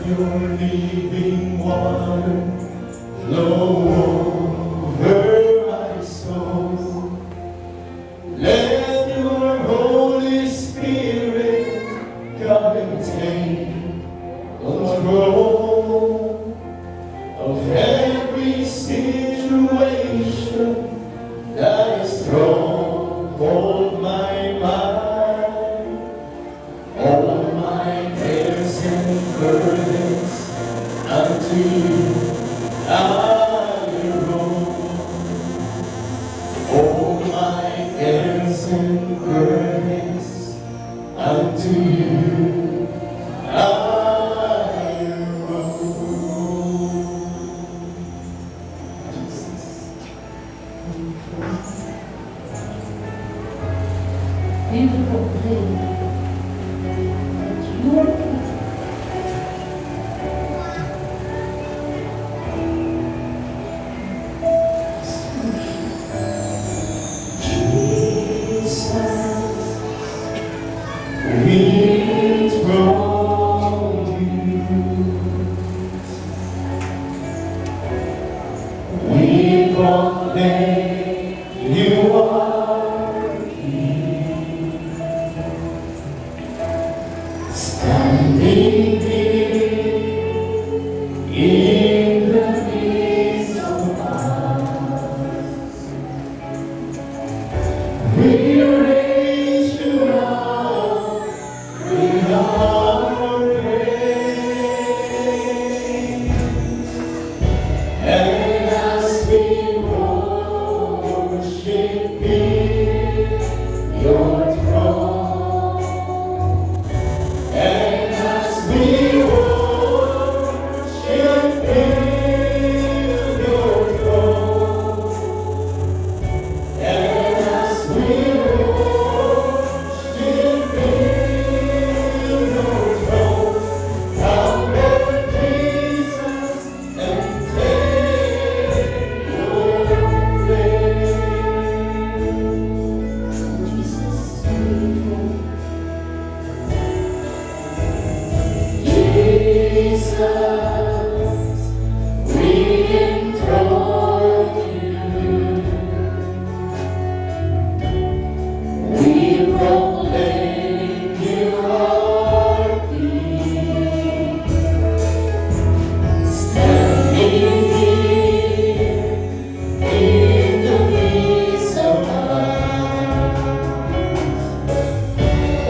your living water flow over my soul. Let your Holy Spirit come and take control of every situation that is thrown hold my mind. All my cares and burdens unto you I roll. All my cares and burdens unto you I roll. Jesus. We will proclaim that you are God. We enthrone you. We proclaim you are King. Standing here in the midst of us, we raise you up with our praise. And as we worship in your throne, and as we worship in your throne, and as we worship in your throne, come Lord Jesus and take your place. Jesus, Jesus, we enthrone you. We proclaim you are King. Standing here in the midst of us,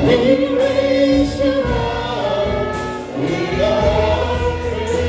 we raise you up with our praise.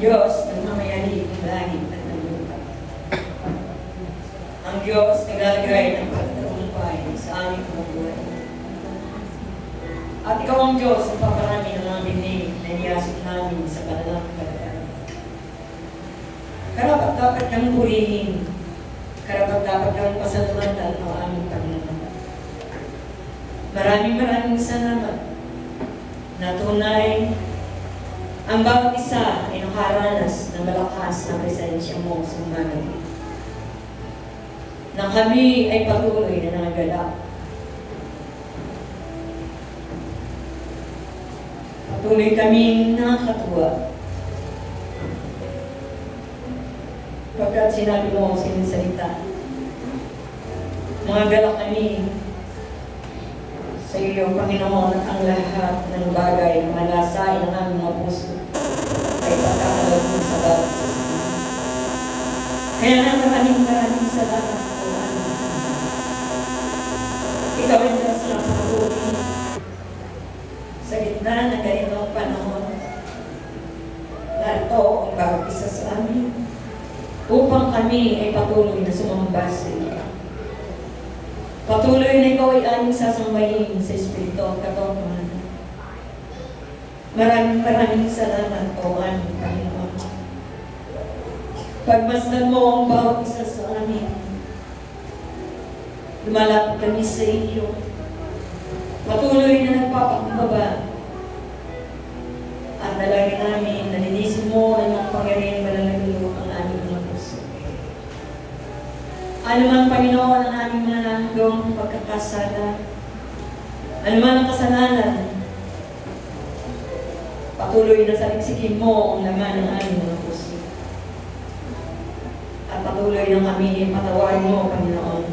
Diyos na mamayari ng langit at ng lupa. Ang Diyos naglalagay ng pagtagumpay sa aming mga buhay. At ikaw ang Diyos na paparami ng mga binig na niyasok namin sa pananampalataya. Karapat dapat kang purihin. Karapat dapat kang pasalamatan ang aming Panginoon. Maraming salamat na tunay ang bawat isa ay nakaranas ng malakas na presensya mo sa umaga. Na kami ay patuloy na nangagalak. Patuloy kaming nakakatuwa. Pagkat sinabi mo ang sinisalita, mga galak kami sa iyo, Panginoon, at ang lahat ng bagay na malasay ng aming mga puso ay pagkakalag mo sa bawat isa. Kaya nga maraming salamat po. Ikaw ay Diyos na patuloy sa gitna ng ganitong panahon. Narito ang bawat isa sa amin upang kami ay patuloy na sumamba sa iyo. Patuloy na ikaw ay aming sasambahin sa Espiritu at katotohanan. Maraming salamat po, aming Panginoon. Pagmasdan mo ang bawat isa sa amin. Lumalapit kami sa iyo. Patuloy na nagpapakumbaba. At dalangin namin, nalinisin mo ang mga pangyarihan malalagyo ang aming mga puso. Ano man, Panginoon, ang aming mga nanggong pagkakasala, ano man ang kasalanan, patuloy na saliksikin mo ang laman ng aming mga puso. At patuloy na kami patawarin mo, Panginoon.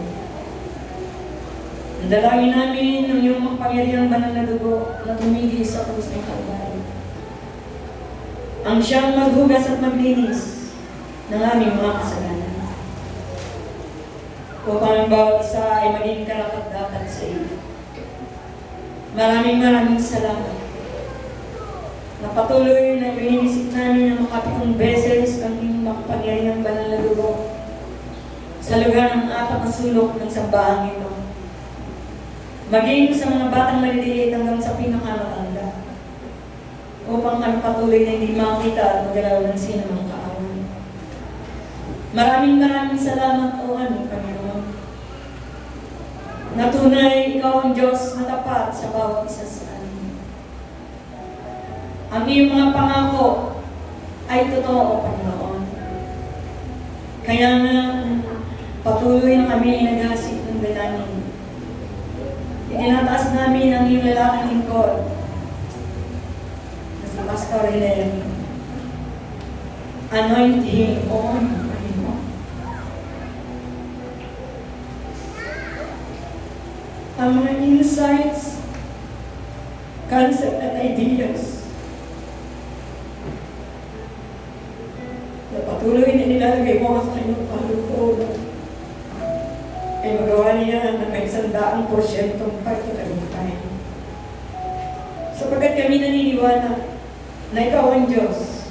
Dalangin namin ang iyong makapangyarihang banal na dugo na tumigil sa krus ng Kalbaryo. Ang siyang maghugas at maglinis ng aming mga kasalanan. Upang ang bawat isa ay maging karapat-dapat sa iyo. Maraming salamat. Na patuloy na iniisip namin ng makapitong beses ang iyong makapangyarihang banal na dugo sa lugar ng apat na sulok ng sambahan ito. Maging sa mga batang maliliit hanggang sa pinakamatanda. Upang kami patuloy na hindi makita at magalaw ng sinamang kaaway. Maraming salamat o aming Panginoon. Na tunay ikaw ang Diyos na tapat sa bawat isa sa amin. Ang iyong mga pangako ay totoo, Panginoon. Kaya nga, patuloy na kami naghasik ng dalangin. Itinataas namin ang iyong lalaking lingkod na si Pastor Helen. Anoint him on, Panginoon. Ang mga insights, concept at ideas na patuloy na nilalagay mo sa kanyang palugod ay magawa niya na may 100% pagkatagumpay. Sapagkat kami naniniwala na ikaw ang Diyos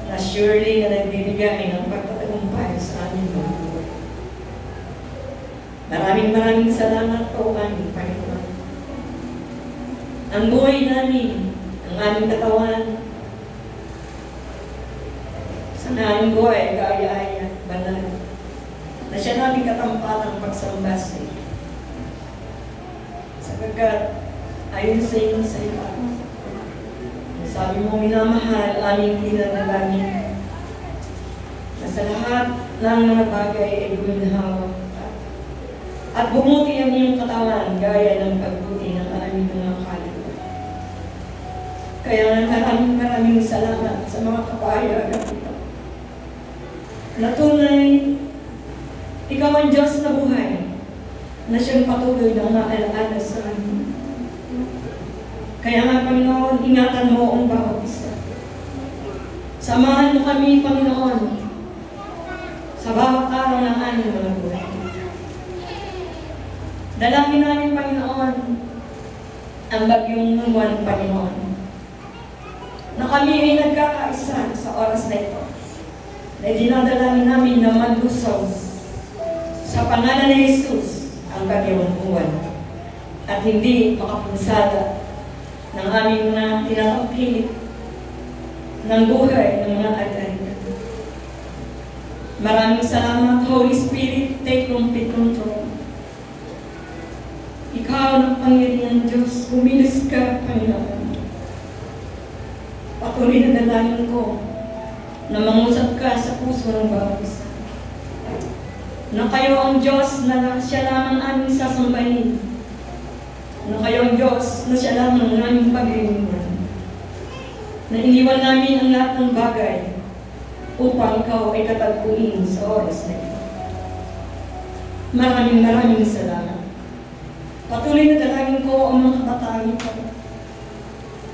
na surely na nagbibigay ng pagkatagumpay sa aming mga buhay. Maraming salamat po, aming Panginoon. Ang buhay namin, ang aming katawan, sa aming buhay, kaaya-aya, banal, na siya namin katampatang pagsamba sa iyo. Sapagkat, ayon sa iyong salita, sabi mo, minamahal, aming dinadalangin, na sa lahat ng mga bagay ay guminhawa at bumuti ang iyong katawan gaya ng pagbuti ng aming mga kaluluwa. Kaya maraming salamat sa mga kapahayagan ito. Na tunay, ikaw ang Diyos na buhay, na siyang patuloy na maalaala sa amin. Kaya nga, Panginoon, ingatan mo ang bawat isa. Samahan mo kami, Panginoon, sa bawat araw ng aming mga buhay. Dalangin namin, Panginoon, ang bagyong buwan, Panginoon, na na kami ay nagkakaisa sa oras na ito. Na dinadalangin namin na maglusaw sa pangalan ni Jesus ang kanyang buwan at hindi makapunsada ng aming mga tinatangkilik ng buhay ng mga alay. Maraming salamat, Holy Spirit, take complete control. Ikaw ng Panginoon Diyos, kumilos ka, Panginoon. Patuloy na dalangin ko na mangusap ka sa puso ng bawat isa. Na kayo ang Diyos na siya lamang aming sasambahin. Na kayo ang Diyos na siya lamang ang aming paglilingkuran. Na iniwan namin ang lahat ng bagay upang ikaw ay katagpuin sa oras na ito. Maraming salamat. Patuloy na dalangin ko ang mga kabataan ito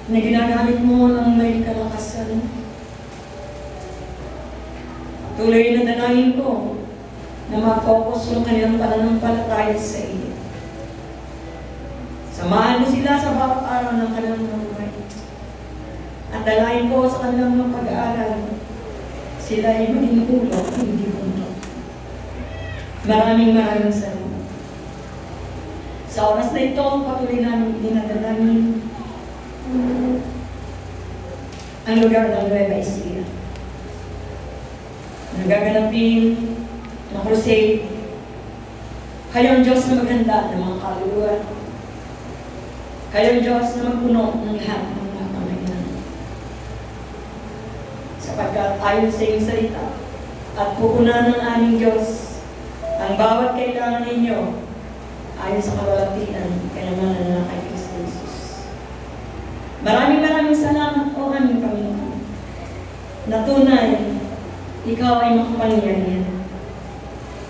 na ginagamit mo ng may kalakasan. Patuloy na dalangin ko na ma-focus yung kanilang pananampalataya sa iyo. Samahan mo sila sa bawat araw ng kanilang buhay. At dalangin ko sa kanilang mga pag-aaral, sila ay maging ulo, hindi punto. Maraming salamat. Sa oras na ito, patuloy namin dinadalangin ang lugar ng Nueva Ecija. Nagaganapin na crusade. Kayong Diyos na maghanda ng mga kaluluwa. Kayong Diyos na magpuno ng lahat ng mga pangailangan. Sapagkat ayon sa iyong salita at pupunan ng aming Diyos ang bawat kailangan ninyo ayon sa kalwalhatian kayamanan na kay Kristo Jesus. Maraming salamat o aming Panginoon. Na tunay, ikaw ay makapangyarihan.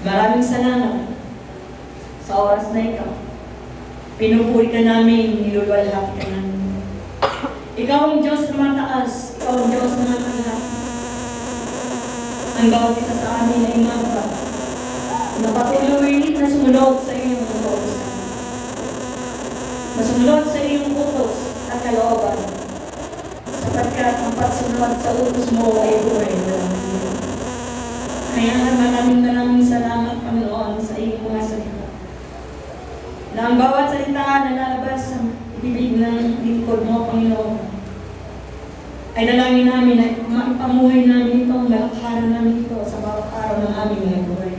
Maraming salamat sa oras na ito. Pinupuri ka namin, niluluwalhati ka namin. Ikaw ang Diyos na mataas, ikaw ang Diyos na mataas. Ang bawat isa sa amin ay mababa. Napatuloy na sumunod sa iyong utos. Masunod sa iyong utos at kalooban. Sapagkat ang pagsunod sa utos mo ay buhay na lang. Kaya maraming salamat, Panginoon, sa iyong mga salita. Na ang bawat salita na lalabas sa bibig ng lingkod mo, Panginoon, ay dalangin namin na maipamuhay namin itong malakharan namin ito sa bawat araw ng aming mga buhay.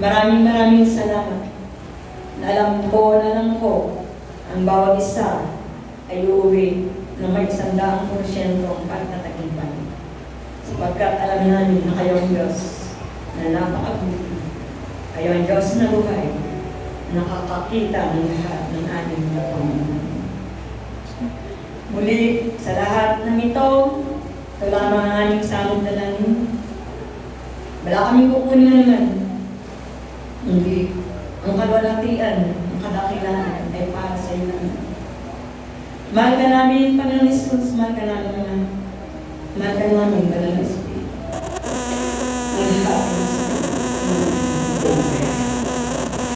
Maraming salamat. Na alam ko ang bawat isa ay uuwi na may 100% pagtatagipan. Sapagkat alam namin na kayo ang Diyos na napakabuti. Kayo ang Diyos na buhay, nakakakita ng lahat ng aming mga Panginoon. Muli, sa lahat ng ito lamang ang aming samong dalangin. Wala kaming kukunin naman. Hindi. Ang kalwalhatian, ang kadakilaan ay para sa iyo naman. Mahal ka namin, Panginoon Jesus, mahal ka namin, Banal na Espiritu. Ang lahat ng Espiritu.